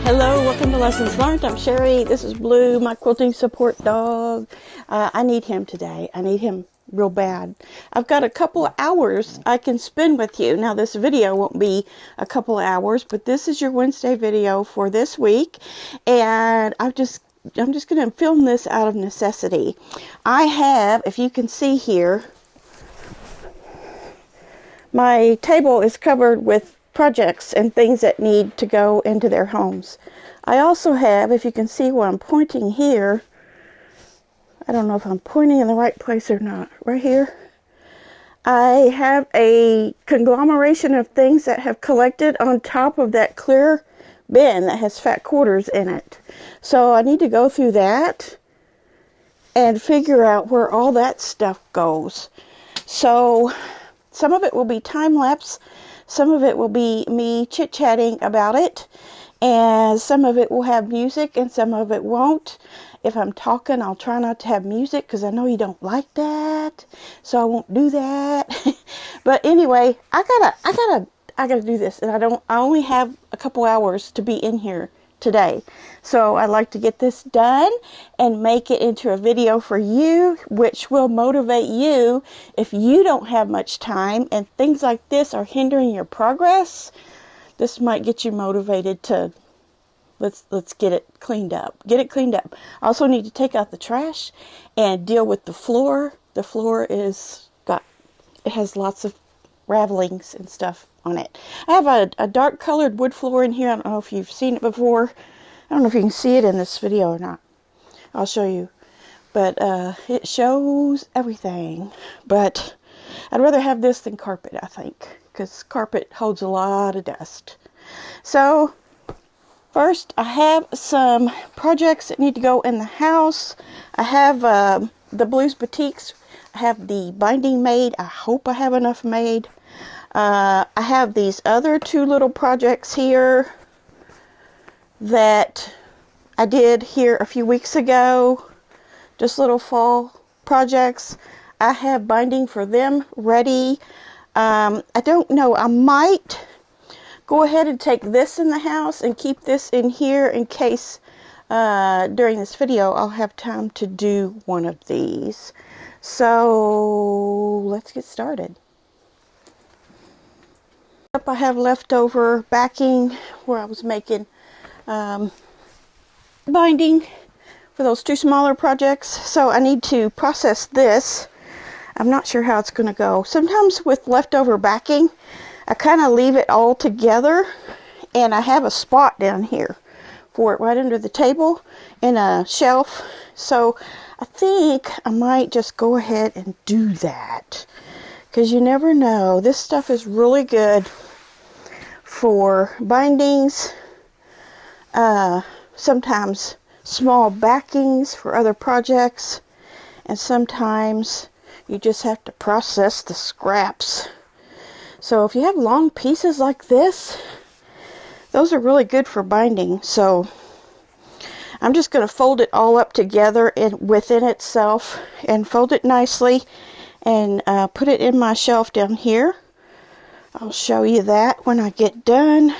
Hello, welcome to Lessons Learned. I'm Sherry. This is Blue, my quilting support dog. I need him today. I need him real bad. I've got a couple of hours I can spend with you. Now, this video won't be a couple of hours, but this is your Wednesday video for this week. And I'm just going to film this out of necessity. I have, if you can see here, my table is covered with projects and things that need to go into their homes. I also have, if you can see where I'm pointing here, I don't know if I'm pointing in the right place or not, right here, I have a conglomeration of things that have collected on top of that clear bin that has fat quarters in it. So I need to go through that and figure out where all that stuff goes. So some of it will be time-lapse, some of it will be me chit-chatting about it, and some of it will have music and some of it won't. If I'm talking, I'll try not to have music because I know you don't like that, so I won't do that. But anyway, I gotta do this, and I only have a couple hours to be in here today. So I'd like to get this done and make it into a video for you, which will motivate you if you don't have much time and things like this are hindering your progress. This might get you motivated to let's get it cleaned up. Get it cleaned up. I also need to take out the trash and deal with the floor. The floor it has lots of ravelings and stuff on it. I have a dark colored wood floor in here. I don't know if you've seen it before. I don't know if you can see it in this video or not. I'll show you. But it shows everything. But I'd rather have this than carpet, I think, because carpet holds a lot of dust. So first, I have some projects that need to go in the house. I have the Blues Batiks. I have the binding made. I hope I have enough made. I have these other two little projects here that I did here a few weeks ago. Just little fall projects. I have binding for them ready. I don't know. I might go ahead and take this in the house and keep this in here in case during this video I'll have time to do one of these. So let's get started. I have leftover backing where I was making binding for those two smaller projects. So I need to process this. I'm not sure how it's going to go. Sometimes with leftover backing, I kind of leave it all together, and I have a spot down here for it right under the table in a shelf. So I think I might just go ahead and do that, because you never know. This stuff is really good for bindings, sometimes small backings for other projects, and sometimes you just have to process the scraps. So if you have long pieces like this, those are really good for binding. So I'm just going to fold it all up together within itself and fold it nicely and put it in my shelf down here. I'll show you that when I get done.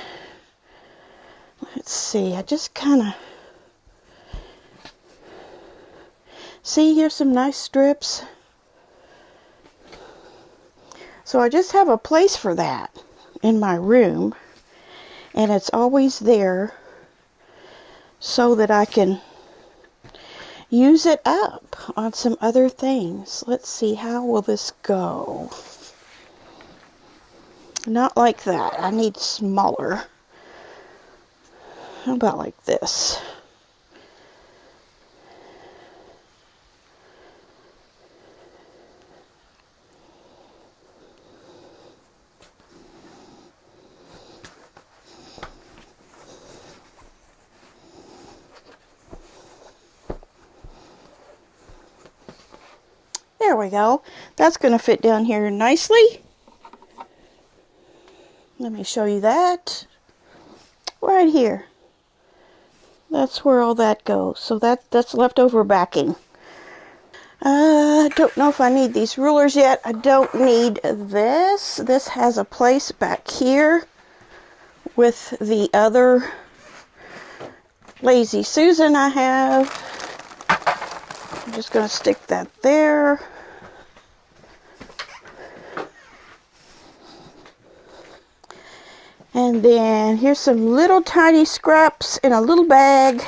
Let's see, I just kind of see, here's some nice strips. So I just have a place for that in my room, and it's always there so that I can use it up on some other things. Let's see, how will this go? Not like that. I need smaller. How about like this? There we go. That's going to fit down here nicely. Let me show you that. Right here. That's where all that goes. So that's leftover backing. I don't know if I need these rulers yet. I don't need this. This has a place back here with the other Lazy Susan I have. I'm just going to stick that there. And then here's some little tiny scraps in a little bag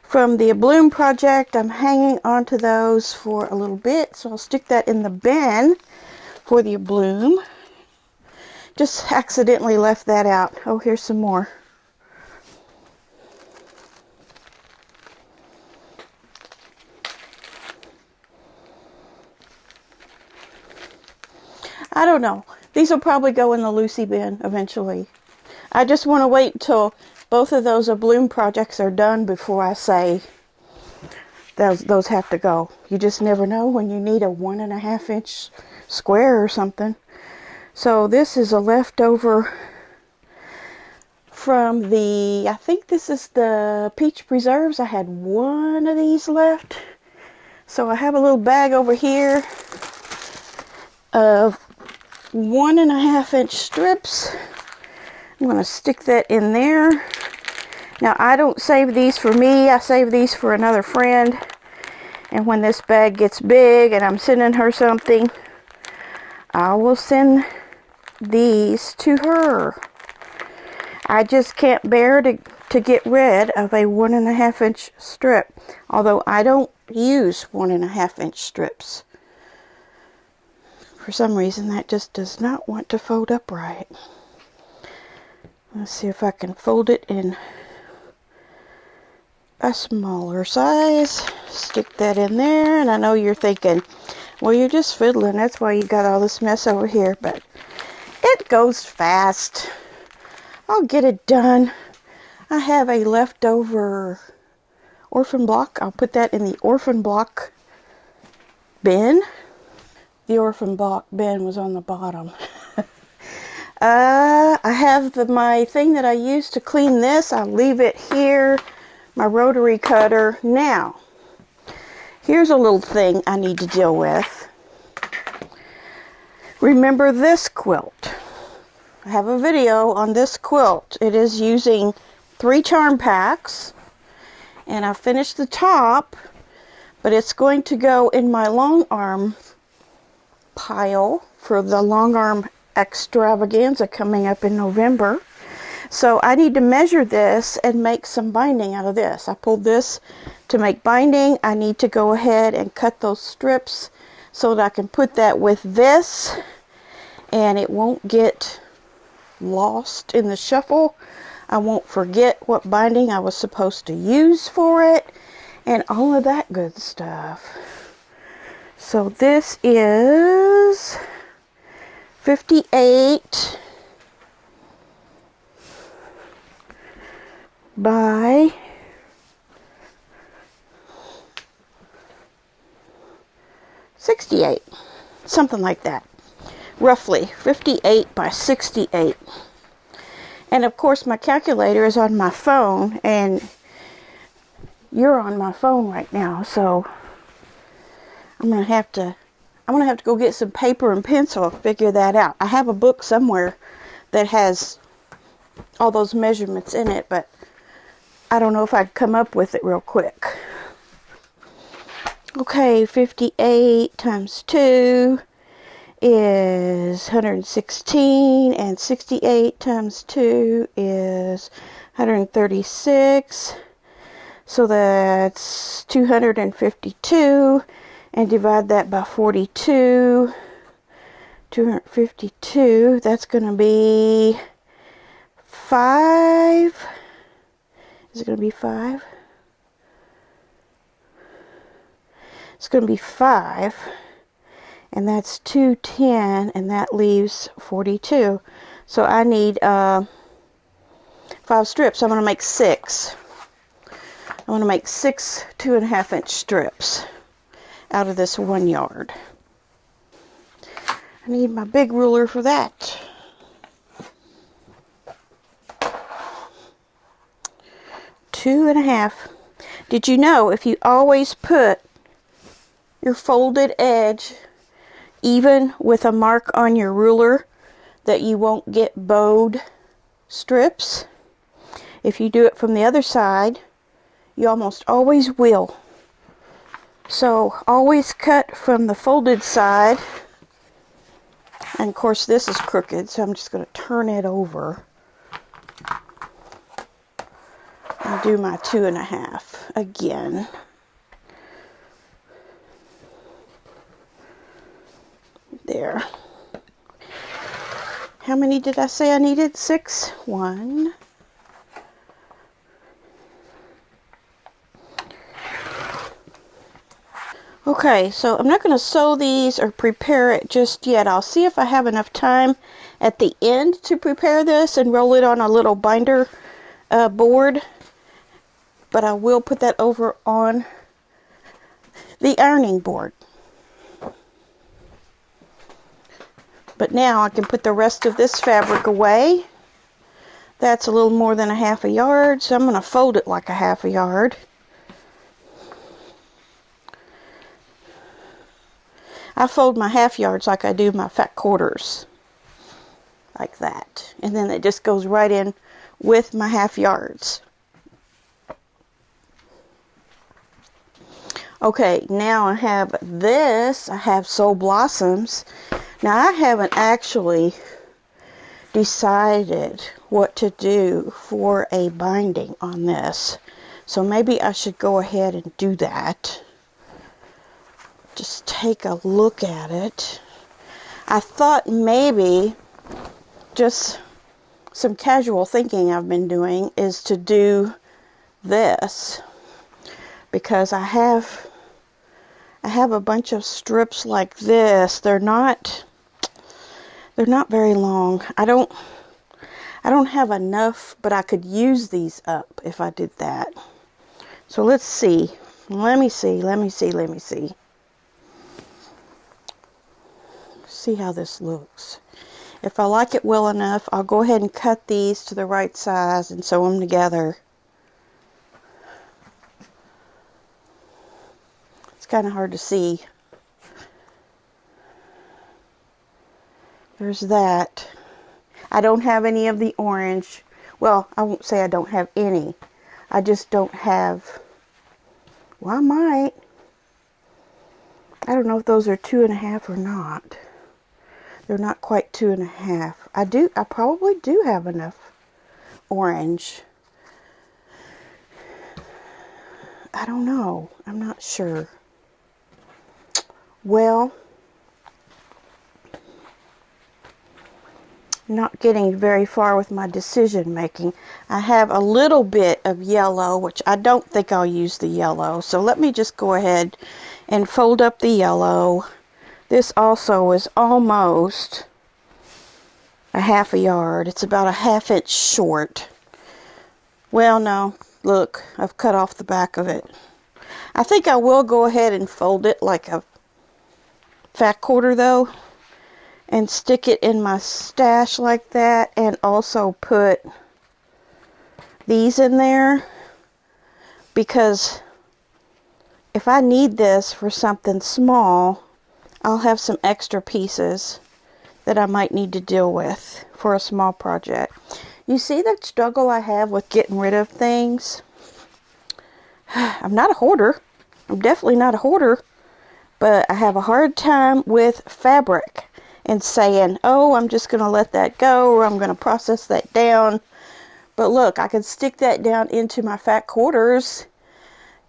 from the Bloom project. I'm hanging onto those for a little bit, so I'll stick that in the bin for the Bloom. Just accidentally left that out. Oh, here's some more. I don't know. These will probably go in the Lucy bin eventually. I just want to wait until both of those Bloom projects are done before I say those have to go. You just never know when you need a 1.5 inch square or something. So this is a leftover from the, I think this is the peach preserves. I had one of these left. So I have a little bag over here of 1.5 inch strips. I'm going to stick that in there. Now I don't save these for me, I save these for another friend. And when this bag gets big and I'm sending her something, I will send these to her. I just can't bear to get rid of a 1.5 inch strip, although I don't use 1.5 inch strips. For some reason that just does not want to fold up right. Let's see if I can fold it in a smaller size. Stick that in there, and I know you're thinking, well, you're just fiddling, that's why you got all this mess over here, but it goes fast. I'll get it done. I have a leftover orphan block. I'll put that in the orphan block bin. The orphan block bin was on the bottom. I have my thing that I use to clean this. I'll leave it here. My rotary cutter. Now, here's a little thing I need to deal with. Remember this quilt. I have a video on this quilt. It is using 3 charm packs. And I finished the top, but it's going to go in my long arm pile for the long arm extravaganza coming up in November. So I need to measure this and make some binding out of this. I pulled this to make binding. I need to go ahead and cut those strips so that I can put that with this and it won't get lost in the shuffle. I won't forget what binding I was supposed to use for it and all of that good stuff. So this is 58 by 68, something like that, roughly 58 by 68. And of course my calculator is on my phone, and you're on my phone right now, so I'm gonna have to go get some paper and pencil and figure that out. I have a book somewhere that has all those measurements in it, but I don't know if I'd come up with it real quick. Okay, 58 times 2 is 116, and 68 times 2 is 136. So that's 252, and divide that by 42. 252, that's going to be 5. Is it going to be 5? It's going to be 5. And that's 210, and that leaves 42. So I need 5 strips. I'm going to make 6. I'm going to make 6 2.5 inch strips out of this 1 yard. I need my big ruler for that. Two and a half. Did you know if you always put your folded edge even with a mark on your ruler that you won't get bowed strips? If you do it from the other side, You almost always will. So always cut from the folded side. And of course this is crooked, so I'm just going to turn it over and do my 2.5 again. There. How many did I say I needed? 6? 1. Okay, so I'm not going to sew these or prepare it just yet. I'll see if I have enough time at the end to prepare this and roll it on a little binder board. But I will put that over on the ironing board. But now I can put the rest of this fabric away. That's a little more than 1/2 yard, so I'm going to fold it like 1/2 yard. I fold my 1/2 yards like I do my fat quarters. Like that. And then it just goes right in with my 1/2 yards. Okay, now I have this. I have Soul Blossoms. Now I haven't actually decided what to do for a binding on this. So maybe I should go ahead and do that. Just take a look at it. I thought maybe just some casual thinking I've been doing is to do this, because I have a bunch of strips like this. They're not very long. I don't have enough, but I could use these up if I did that. So let's see. Let me see. See how this looks. If I like it well enough, I'll go ahead and cut these to the right size and sew them together. It's kind of hard to see. There's that. I don't have any of the orange. Well, I won't say I don't have any. I just don't have... Well, I might. I don't know if those are 2.5 or not. They're not quite 2.5. I probably do have enough orange. I don't know. I'm not sure. Well, not getting very far with my decision making. I have a little bit of yellow, which I don't think I'll use the yellow. So let me just go ahead and fold up the yellow. This also is almost 1/2 yard. It's about 1/2 inch short. Well, no, look, I've cut off the back of it. I think I will go ahead and fold it like a fat quarter though, and stick it in my stash like that, and also put these in there, because if I need this for something small, I'll have some extra pieces that I might need to deal with for a small project. You see the struggle I have with getting rid of things? I'm not a hoarder. I'm definitely not a hoarder, but I have a hard time with fabric and saying, oh, I'm just going to let that go, or I'm going to process that down. But look, I can stick that down into my fat quarters.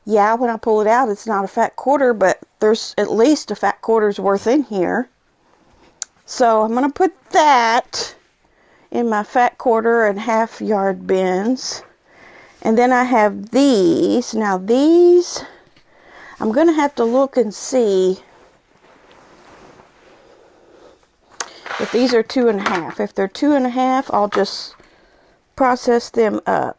Yeah, when I pull it out, it's not a fat quarter, but there's at least a fat quarter's worth in here. So I'm going to put that in my fat quarter and 1/2 yard bins. And then I have these. Now these, I'm going to have to look and see if these are 2.5. If they're 2.5, I'll just process them up.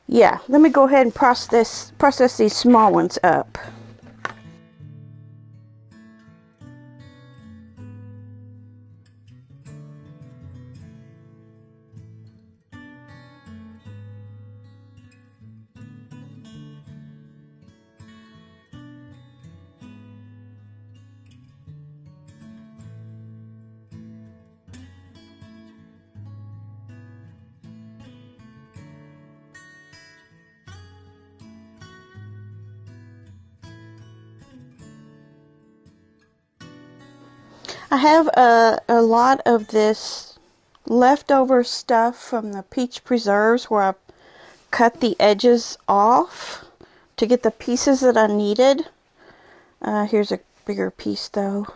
Yeah, let me go ahead and process these small ones up. I have a lot of this leftover stuff from the peach preserves where I cut the edges off to get the pieces that I needed. Here's a bigger piece though.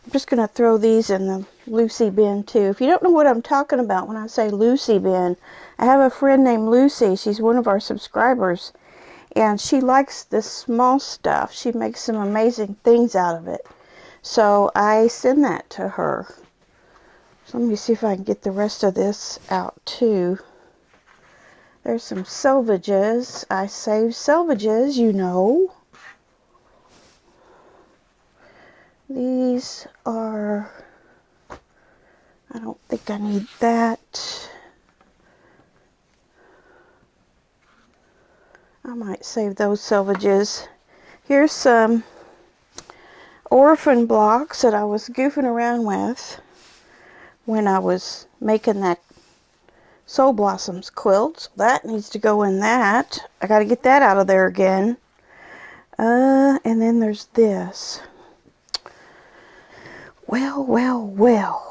I'm just going to throw these in the Lucy bin too. If you don't know what I'm talking about when I say Lucy bin, I have a friend named Lucy. She's one of our subscribers. And she likes this small stuff. She makes some amazing things out of it. So I send that to her. So let me see if I can get the rest of this out too. There's some selvages. I save selvages, you know. These are, I don't think I need that. I might save those selvages. Here's some orphan blocks that I was goofing around with when I was making that Soul Blossoms quilt. So that needs to go in that. I got to get that out of there again. And then there's this. Well, well, well.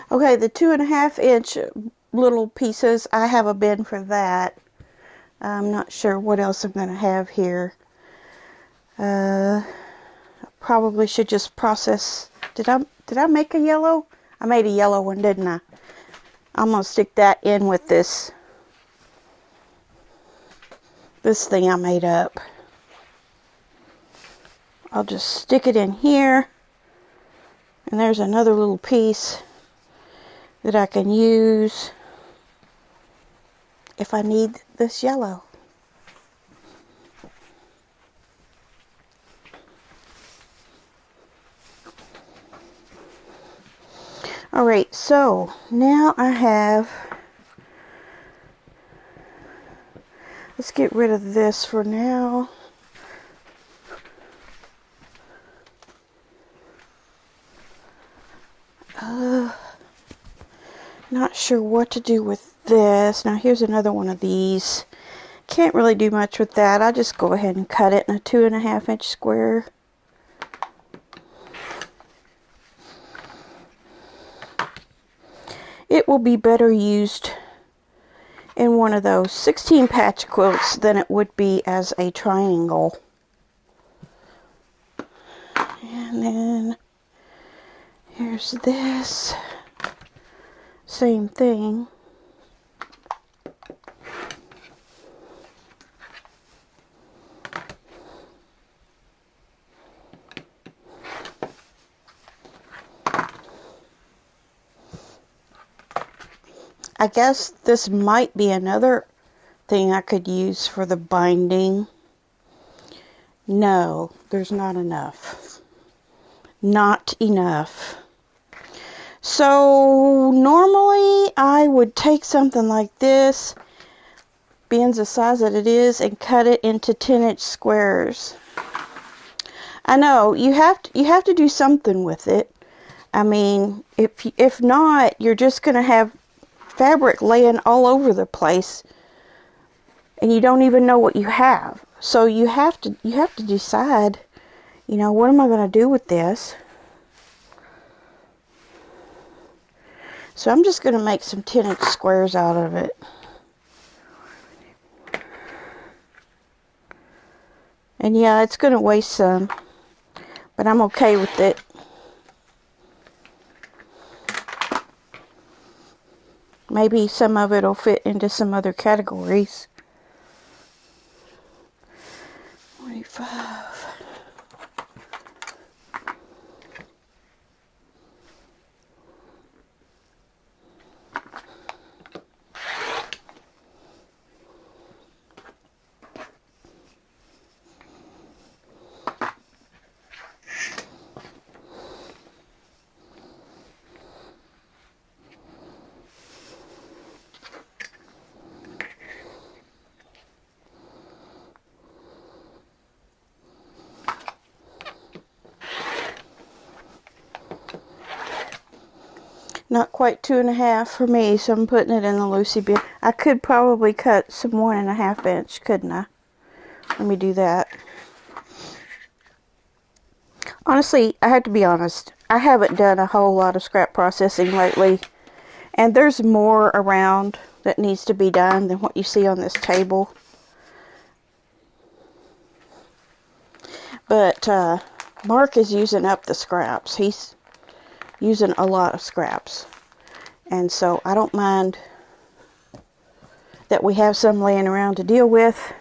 Okay, the 2.5 inch little pieces, I have a bin for that. I'm not sure what else I'm going to have here. I probably should just process. Did I make a yellow? I made a yellow one, didn't I? I'm going to stick that in with this thing I made up. I'll just stick it in here. And there's another little piece that I can use if I need this yellow. Alright, so now I have, let's get rid of this for now. Not sure what to do with this. Now here's another one of these. Can't really do much with that. I'll just go ahead and cut it in a 2.5 inch square. It will be better used in one of those 16 patch quilts than it would be as a triangle. And then here's this. Same thing. I guess this might be another thing I could use for the binding. No, there's not enough. Not enough. So normally I would take something like this, being the size that it is, and cut it into 10-inch squares. I know you have to do something with it. I mean, if not, you're just going to have fabric laying all over the place, and you don't even know what you have. So you have to decide, you know, what am I going to do with this? So I'm just going to make some 10-inch squares out of it. And yeah, it's going to waste some, but I'm okay with it. Maybe some of it will fit into some other categories. 25. Not quite 2.5 for me, so I'm putting it in the Lucy bin. I could probably cut some 1.5 inch, couldn't I? Let me do that. Honestly, I have to be honest. I haven't done a whole lot of scrap processing lately. And there's more around that needs to be done than what you see on this table. But Mark is using up the scraps. He's using a lot of scraps. And so I don't mind that we have some laying around to deal with.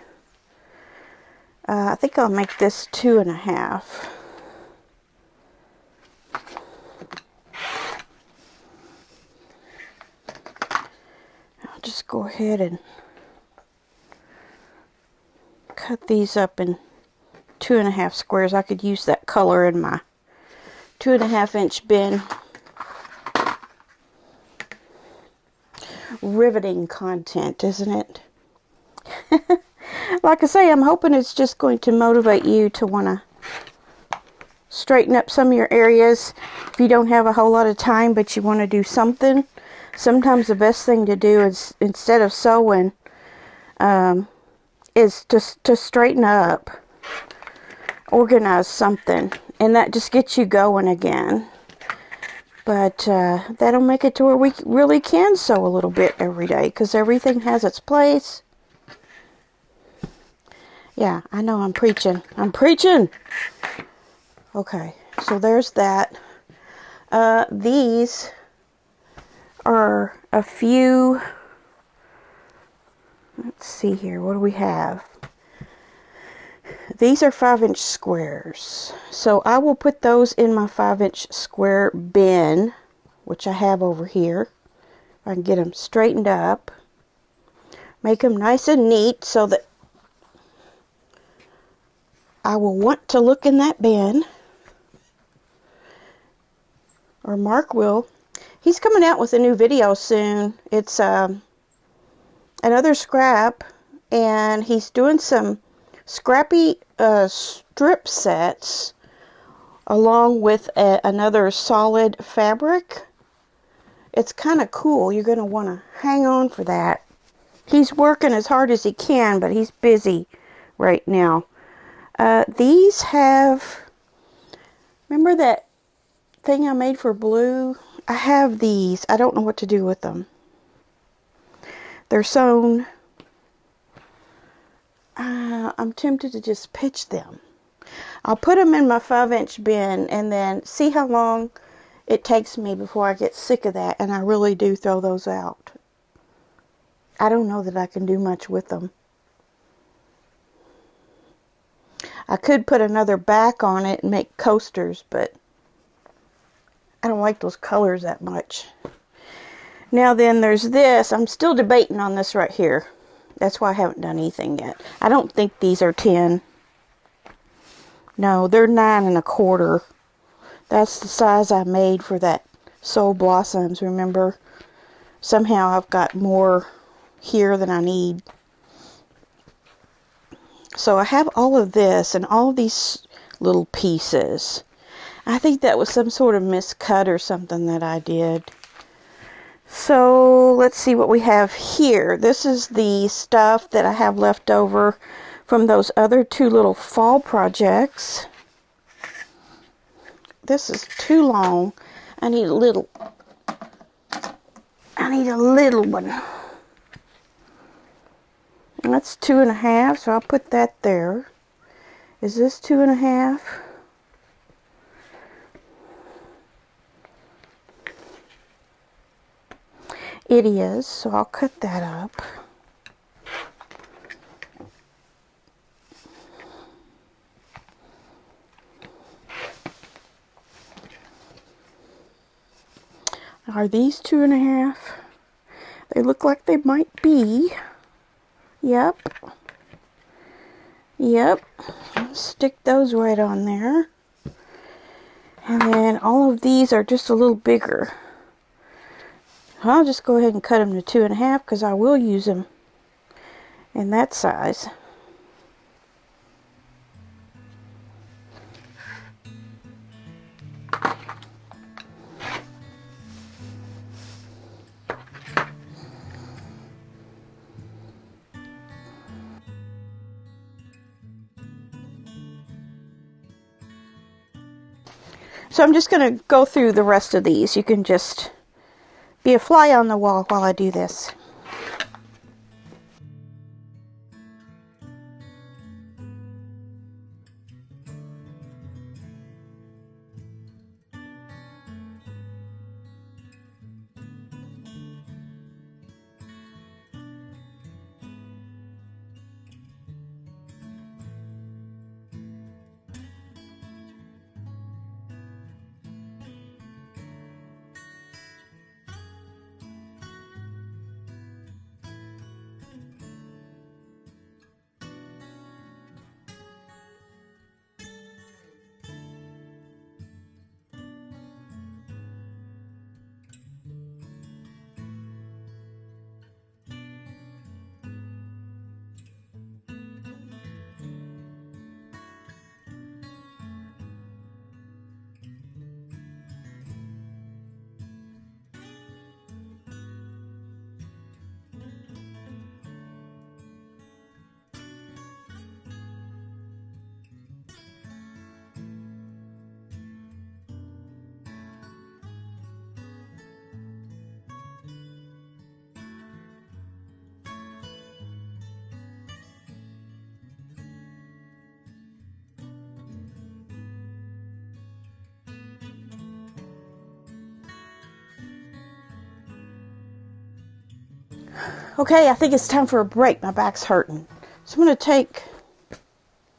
I think I'll make this 2.5. I'll just go ahead and cut these up in 2.5 squares. I could use that color in my 2.5 inch bin. Riveting content, isn't it? Like I say, I'm hoping it's just going to motivate you to want to straighten up some of your areas. If you don't have a whole lot of time, but you want to do something, sometimes the best thing to do is, instead of sewing, is just to straighten up, organize something, and that just gets you going again. But that'll make it to where we really can sew a little bit every day, because everything has its place. Yeah, I know I'm preaching. I'm preaching! Okay, so there's that. These are a few... Let's see here. What do we have? These are 5-inch squares. So I will put those in my 5-inch square bin, which I have over here. I can get them straightened up. Make them nice and neat so that I will want to look in that bin. Or Mark will. He's coming out with a new video soon. It's another scrap, and he's doing some scrappy strip sets along with another solid fabric. It's kind of cool. You're going to want to hang on for that. He's working as hard as he can, but he's busy right now. These have, remember that thing I made for blue? I have these. I don't know what to do with them. They're sewn. I'm tempted to just pitch them. I'll put them in my 5-inch bin and then see how long it takes me before I get sick of that, and I really do throw those out. I don't know that I can do much with them. I could put another back on it and make coasters, but I don't like those colors that much. Now then, there's this. I'm still debating on this right here. That's why I haven't done anything yet. I don't think these are 10. No, they're 9 1/4. That's the size I made for that Soul Blossoms, remember? Somehow I've got more here than I need. So I have all of this and all of these little pieces. I think that was some sort of miscut or something that I did. So let's see what we have here. This is the stuff that I have left over from those other 2 little fall projects. This is too long. I need a little one. And that's 2.5, so I'll put that there. Is this 2.5? It is, so I'll cut that up. Are these 2.5? They look like they might be. Yep. Yep. Stick those right on there. And then all of these are just a little bigger. I'll just go ahead and cut them to 2.5 because I will use them in that size. So I'm just going to go through the rest of these. You can just be a fly on the wall while I do this. Okay, I think it's time for a break. My back's hurting. So I'm going to take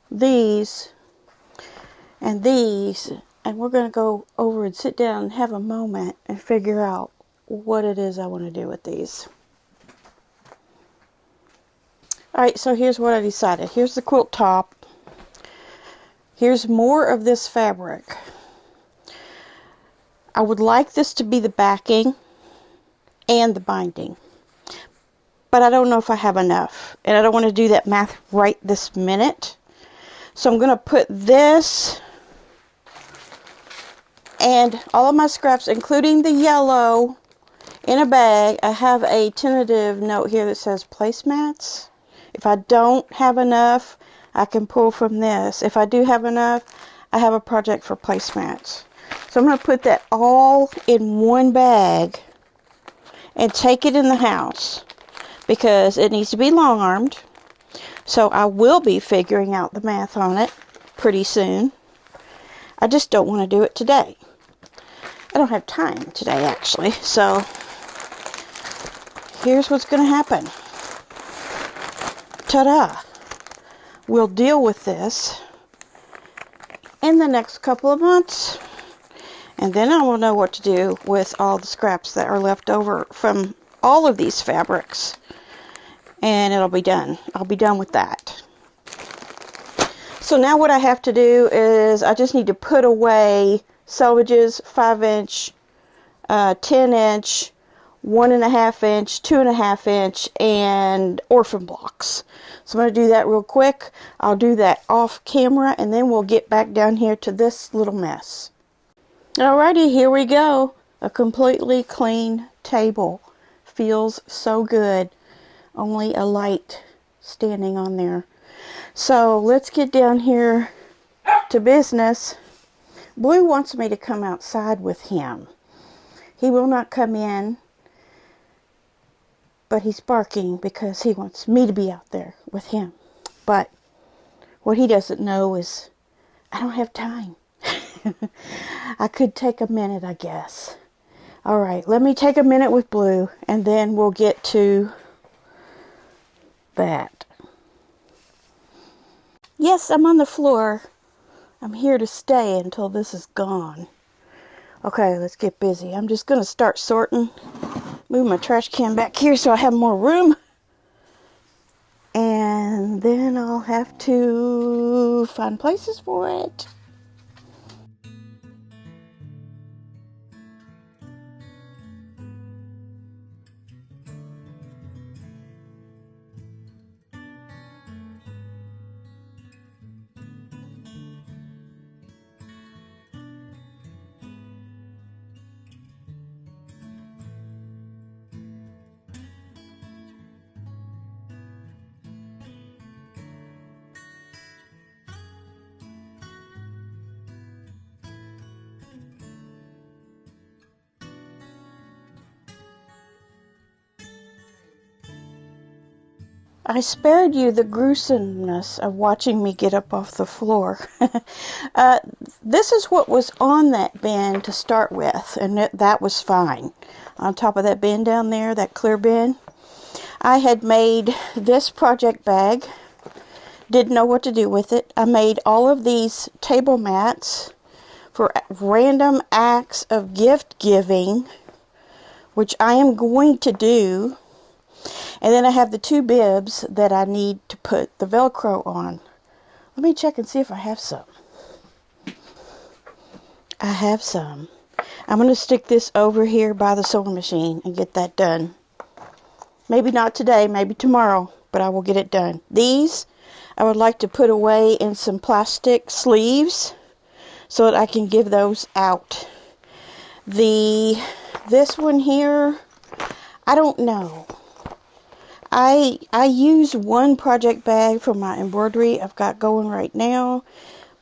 these, and we're going to go over and sit down and have a moment and figure out what it is I want to do with these. Alright, so here's what I decided. Here's the quilt top. Here's more of this fabric. I would like this to be the backing and the binding. But I don't know if I have enough. And I don't want to do that math right this minute. So I'm going to put this and all of my scraps, including the yellow, in a bag. I have a tentative note here that says placemats. If I don't have enough, I can pull from this. If I do have enough, I have a project for placemats. So I'm going to put that all in one bag and take it in the house, because it needs to be long armed. So I will be figuring out the math on it pretty soon. I just don't want to do it today. I don't have time today, actually. So here's what's going to happen. Ta-da! We'll deal with this in the next couple of months. And then I will know what to do with all the scraps that are left over from all of these fabrics. And it'll be done. I'll be done with that. So now what I have to do is I just need to put away selvages, 5-inch, 10-inch, 1.5-inch, 2.5-inch, and orphan blocks. So I'm going to do that real quick. I'll do that off camera, and then we'll get back down here to this little mess. Alrighty, here we go. A completely clean table. Feels so good. Only a light standing on there. So let's get down here to business. Blue wants me to come outside with him. He will not come in, but he's barking because he wants me to be out there with him. But what he doesn't know is I don't have time. I could take a minute, I guess. Alright, let me take a minute with Blue, and then we'll get to that. Yes, I'm on the floor. I'm here to stay until this is gone. Okay, let's get busy. I'm just going to start sorting. Move my trash can back here so I have more room. And then I'll have to find places for it. I spared you the gruesomeness of watching me get up off the floor. This is what was on that bin to start with, and that was fine. On top of that bin down there, that clear bin, I had made this project bag. Didn't know what to do with it. I made all of these table mats for random acts of gift giving, which I am going to do. And then I have the 2 bibs that I need to put the Velcro on. Let me check and see if I have some. I have some. I'm going to stick this over here by the sewing machine and get that done. Maybe not today, maybe tomorrow, but I will get it done. These I would like to put away in some plastic sleeves so that I can give those out. This one here, I don't know. I use one project bag for my embroidery I've got going right now,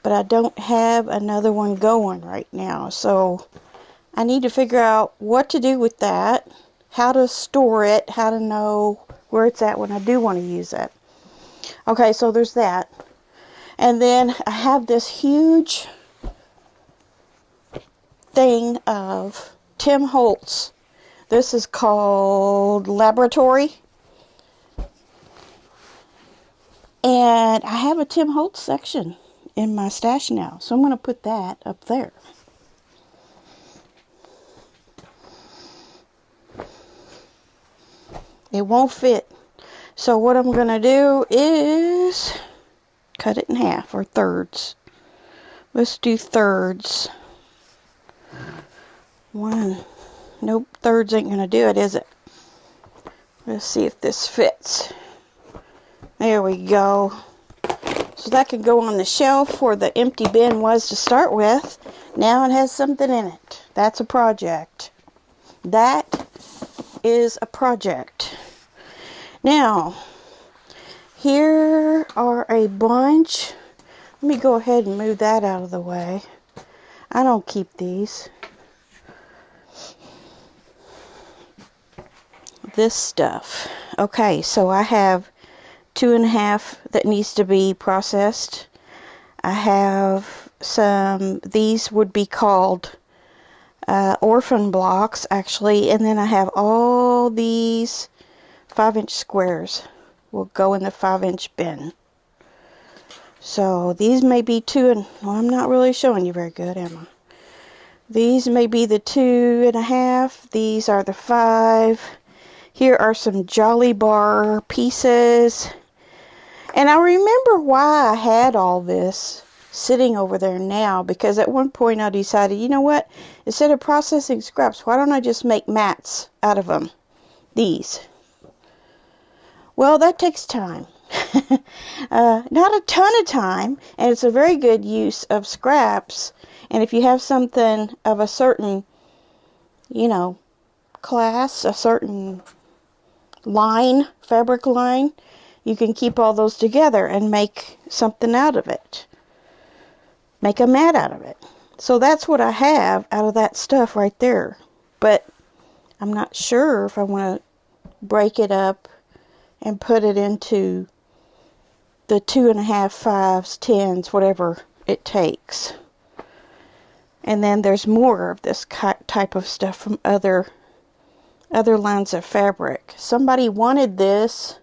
but I don't have another one going right now. So I need to figure out what to do with that, how to store it, how to know where it's at when I do want to use it. Okay, so there's that. And then I have this huge thing of Tim Holtz. This is called Laboratory. And I have a Tim Holtz section in my stash now. So I'm going to put that up there. It won't fit. So what I'm going to do is cut it in half, or thirds. Let's do thirds. One. Nope, thirds ain't going to do it, is it? Let's see if this fits. There we go. So that could go on the shelf where the empty bin was to start with. Now it has something in it. That's a project. That is a project. Now, here are a bunch. Let me go ahead and move that out of the way. I don't keep these. This stuff. Okay, so I have 2.5 that needs to be processed. I have some, these would be called orphan blocks actually, and then I have all these 5-inch squares will go in the 5-inch bin. So these may be well, I'm not really showing you very good, am I? These may be the 2.5. These are the 5. Here are some Jolly Bar pieces. And I remember why I had all this sitting over there now, because at one point I decided, you know what, instead of processing scraps, why don't I just make mats out of them? These. Well, that takes time. Not a ton of time, and it's a very good use of scraps. And if you have something of a certain, class, a certain line, fabric line, you can keep all those together and make something out of it. Make a mat out of it. So that's what I have out of that stuff right there. But I'm not sure if I want to break it up and put it into the 2.5, 5s, 10s, whatever it takes. And then there's more of this type of stuff from other lines of fabric. Somebody wanted this.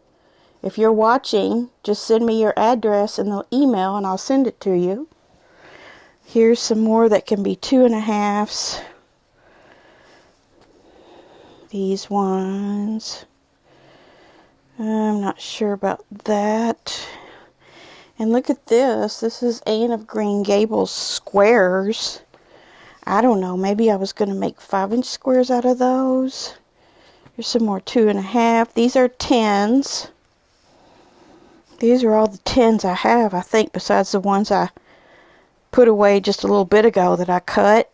If you're watching, just send me your address in the email and I'll send it to you. Here's some more that can be 2.5s. These ones. I'm not sure about that. And look at this. This is Anne of Green Gables squares. I don't know. Maybe I was going to make 5-inch squares out of those. Here's some more 2.5. These are 10s. These are all the 10s I have, I think, besides the ones I put away just a little bit ago that I cut.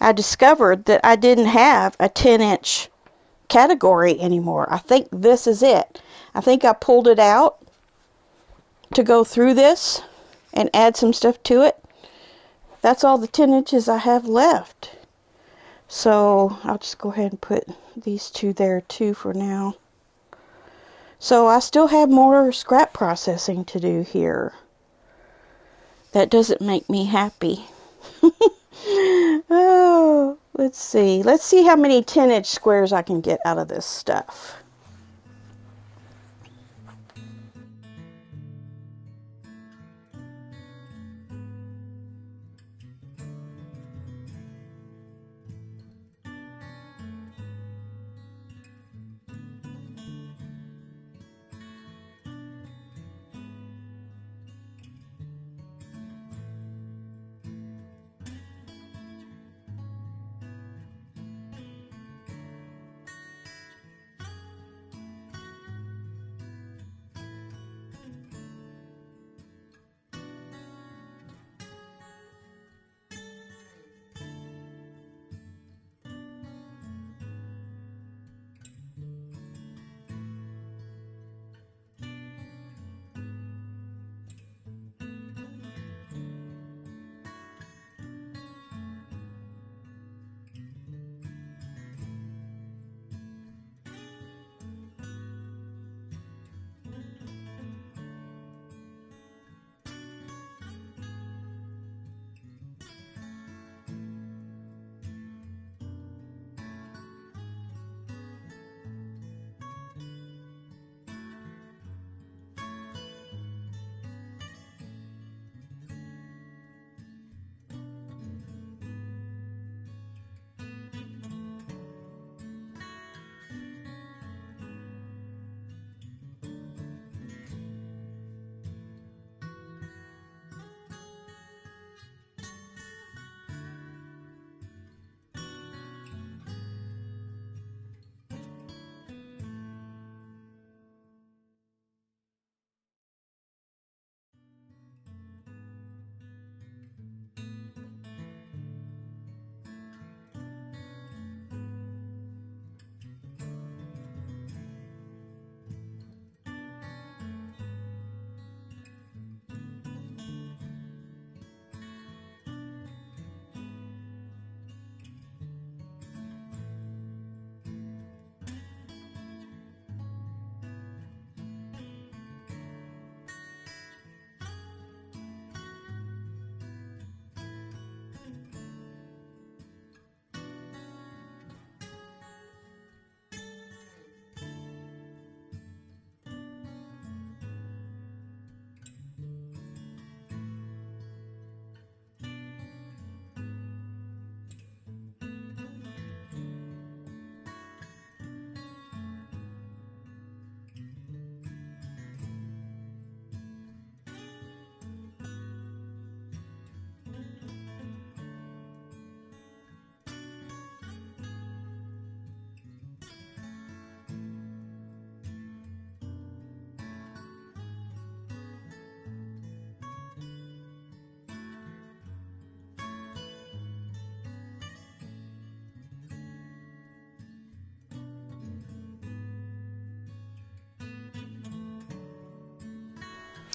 I discovered that I didn't have a 10-inch category anymore. I think this is it. I think I pulled it out to go through this and add some stuff to it. That's all the 10 inches I have left. So I'll just go ahead and put these two there too for now. So I still have more scrap processing to do here. That doesn't make me happy. Oh, let's see. Let's see how many 10-inch squares I can get out of this stuff.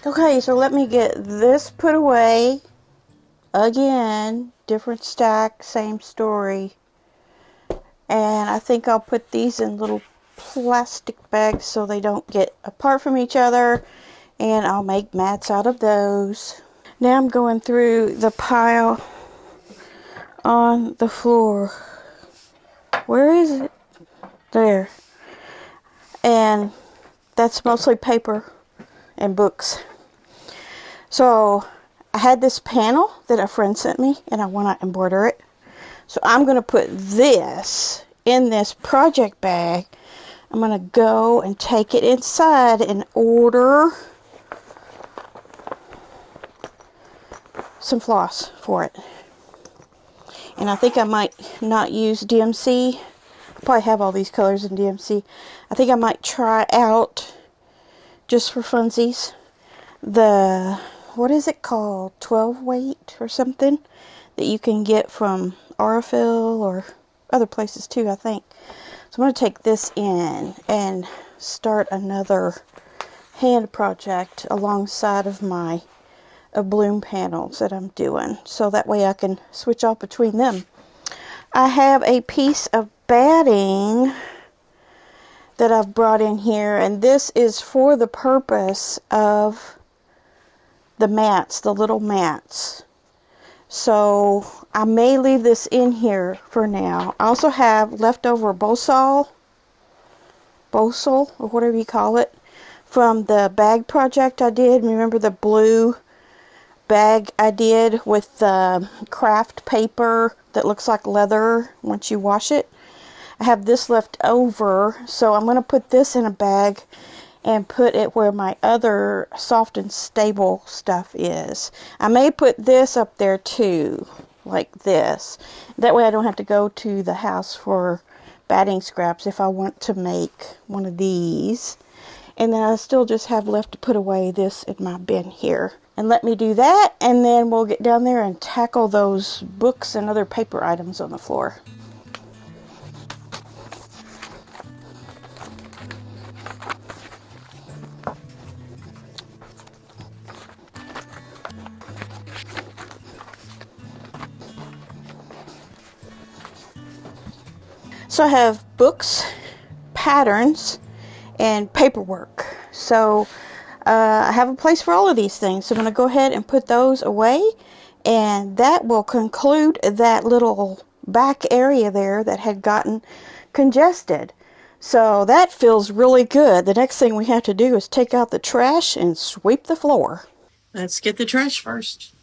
Okay, so let me get this put away. Again, different stack, same story. And I think I'll put these in little plastic bags so they don't get apart from each other. And I'll make mats out of those. Now I'm going through the pile on the floor. Where is it? There. And that's mostly paper and books. So I had this panel that a friend sent me and I want to embroider it. So I'm going to put this in this project bag. I'm going to go and take it inside and order some floss for it. And I think I might not use DMC. I probably have all these colors in DMC. I think I might try out, just for funsies, the, what is it called? 12 weight or something that you can get from Aurifil or other places too, I think. So I'm going to take this in and start another hand project alongside of my bloom panels that I'm doing, so that way I can switch off between them. I have a piece of batting that I've brought in here, and this is for the purpose of the mats, the little mats. So I may leave this in here for now. I also have leftover bosal, or whatever you call it, from the bag project I did. Remember the blue bag I did with the craft paper that looks like leather once you wash it? I have this left over, so I'm going to put this in a bag and put it where my other soft and stable stuff is. I may put this up there too, like this. That way I don't have to go to the house for batting scraps if I want to make one of these. And then I still just have left to put away this in my bin here. And let me do that, and then we'll get down there and tackle those books and other paper items on the floor. So I have books, patterns, and paperwork. So I have a place for all of these things. So I'm going to go ahead and put those away, and that will conclude that little back area there that had gotten congested. So that feels really good. The next thing we have to do is take out the trash and sweep the floor. Let's get the trash first.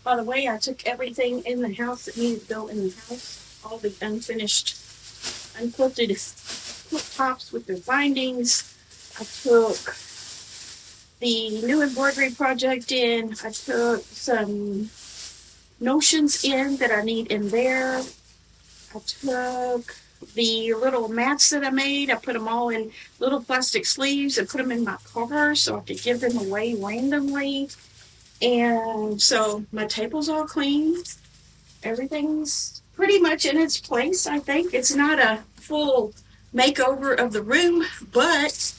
By the way, I took everything in the house that needed to go in the house, all the unfinished, unquilted quilt tops with their bindings. I took the new embroidery project in. I took some notions in that I need in there. I took the little mats that I made. I put them all in little plastic sleeves and put them in my car so I could give them away randomly. And so my table's all clean. Everything's pretty much in its place, I think. It's not a full makeover of the room, but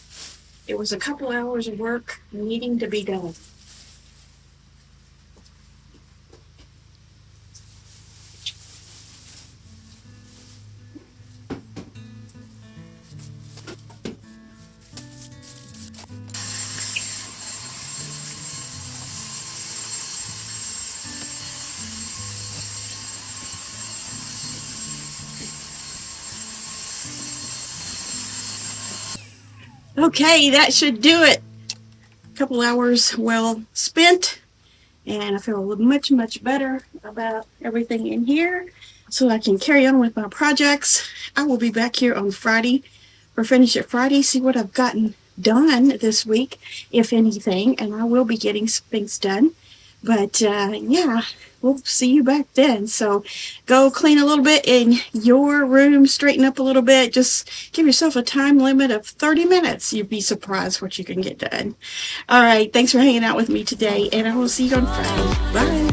it was a couple hours of work needing to be done. Okay, that should do it. A couple hours well spent, and I feel much, much better about everything in here, so I can carry on with my projects. I will be back here on Friday for Finish It Friday, see what I've gotten done this week, if anything, and I will be getting some things done. But yeah, we'll see you back then. So go clean a little bit in your room, straighten up a little bit. Just give yourself a time limit of 30 minutes. You'd be surprised what you can get done. All right, thanks for hanging out with me today, and I will see you on Friday. Bye.